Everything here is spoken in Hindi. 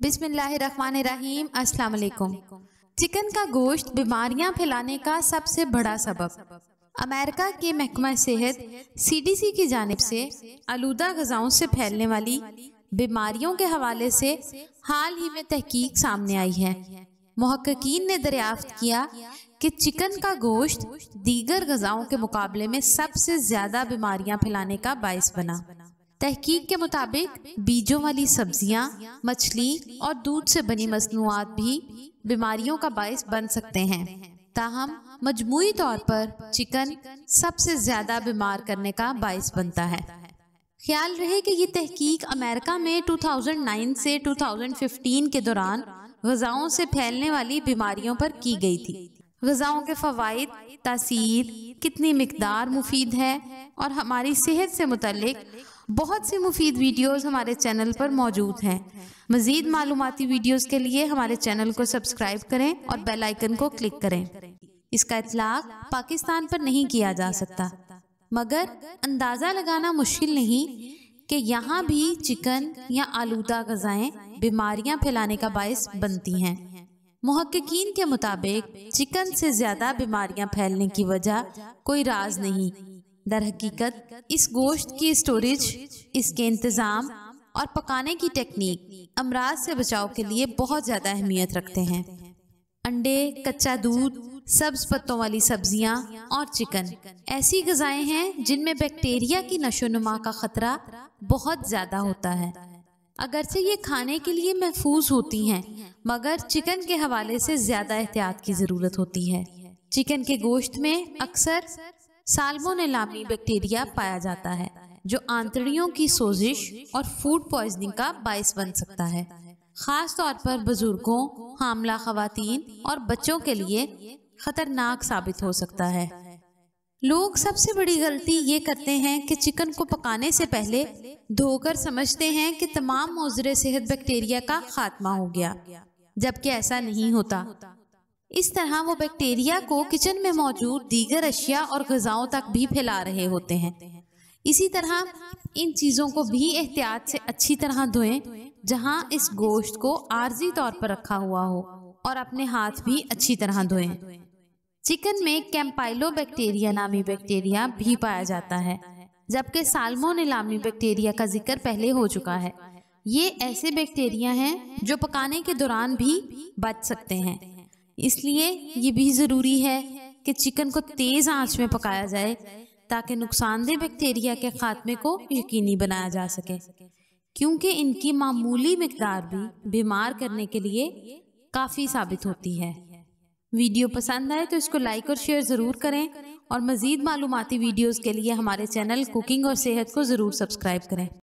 बिस्मिल्लाहिर्रहमानिर्रहीम। अस्सलाम वालेकुम। चिकन का गोश्त बीमारियां फैलाने का सबसे बड़ा सबब। अमेरिका के महकमा सेहत CDC की जानिब से आलूदा ग़िज़ाओं से फैलने वाली बीमारियों के हवाले से हाल ही में तहकीक सामने आई है। मुहक्किकीन ने दरियाफ्त किया कि चिकन का गोश्त दीगर ग़िज़ाओं के मुकाबले में सबसे ज़्यादा बीमारियां फैलाने का बाइस बना। तहकीक के मुताबिक बीजों वाली सब्जियां, मछली और दूध से बनी मसनूआत भी बीमारियों का बाइस बन सकते हैं। ताहम मजमूई तौर पर चिकन सबसे ज्यादा बीमार करने का बाइस बनता है। ख्याल रहे कि ये तहकीक अमेरिका में 2009 से 2015 के दौरान ग़िज़ाओं से फैलने वाली बीमारियों पर की गई थी। ग़िज़ाओं के फ़वाइद, तासीर, कितनी मिकदार मुफीद है और हमारी सेहत से मुतल्लिक बहुत सी मुफीद वीडियोस हमारे चैनल पर मौजूद हैं। मज़ीद मालूमाती वीडियोस के लिए हमारे चैनल को सब्सक्राइब करें और बेल आइकन को क्लिक करें। इसका इतलाक़ पाकिस्तान पर नहीं किया जा सकता, मगर अंदाज़ा लगाना मुश्किल नहीं कि यहाँ भी चिकन या आलूदा ग़िज़ाएं बीमारियाँ फैलाने का बाइस बनती हैं। मुहक्किकीन के मुताबिक चिकन से ज़्यादा बीमारियाँ फैलने की वजह कोई राज नहीं। दर हकीकत इस गोश्त की स्टोरेज, इसके इंतज़ाम और पकाने की टेक्निक अमराज से बचाव के लिए बहुत ज़्यादा अहमियत रखते हैं। अंडे, कच्चा दूध, सब्ज पत्तों वाली सब्जियां और चिकन ऐसी ग़िज़ाएं हैं जिनमें बैक्टीरिया की नशोनुमा का ख़तरा बहुत ज़्यादा होता है। अगरचे ये खाने के लिए महफूज होती हैं, मगर चिकन के हवाले से ज़्यादा एहतियात की ज़रूरत होती है। चिकन के गोश्त में अक्सर साल्मोनेला बैक्टीरिया पाया जाता है, जो आंतड़ियों की सोजिश और फूड पॉइजनिंग का बाइस बन सकता है। खास तौर पर बुजुर्गों, हामला खवातीन और बच्चों के लिए खतरनाक साबित हो सकता है। लोग सबसे बड़ी गलती ये करते हैं कि चिकन को पकाने से पहले धोकर समझते हैं कि तमाम मौजूद सेहत बैक्टीरिया का खात्मा हो गया, जबकि ऐसा नहीं होता। इस तरह वो बैक्टीरिया को किचन में मौजूद दीगर अशिया और ग़िज़ाओं तक भी फैला रहे होते हैं। इसी तरह इन चीज़ों को भी एहतियात से अच्छी तरह धोएं जहां इस गोश्त को आर्जी तौर पर रखा हुआ हो, और अपने हाथ भी अच्छी तरह धोएं। चिकन में कैम्पाइलोबैक्टीरिया नामी बैक्टीरिया भी पाया जाता है, जबकि साल्मोनेला बैक्टीरिया का जिक्र पहले हो चुका है। ये ऐसे बैक्टीरिया हैं जो पकाने के दौरान भी बच सकते हैं। इसलिए ये भी ज़रूरी है कि चिकन को तेज़ आंच में पकाया जाए ताकि नुकसानदेह बैक्टीरिया के खात्मे को यकीनी बनाया जा सके, क्योंकि इनकी मामूली मिकदार भी बीमार करने के लिए काफ़ी साबित होती है। वीडियो पसंद आए तो इसको लाइक और शेयर ज़रूर करें, और मज़ीद मालूमाती वीडियोज़ के लिए हमारे चैनल कुकिंग और सेहत को ज़रूर सब्सक्राइब करें।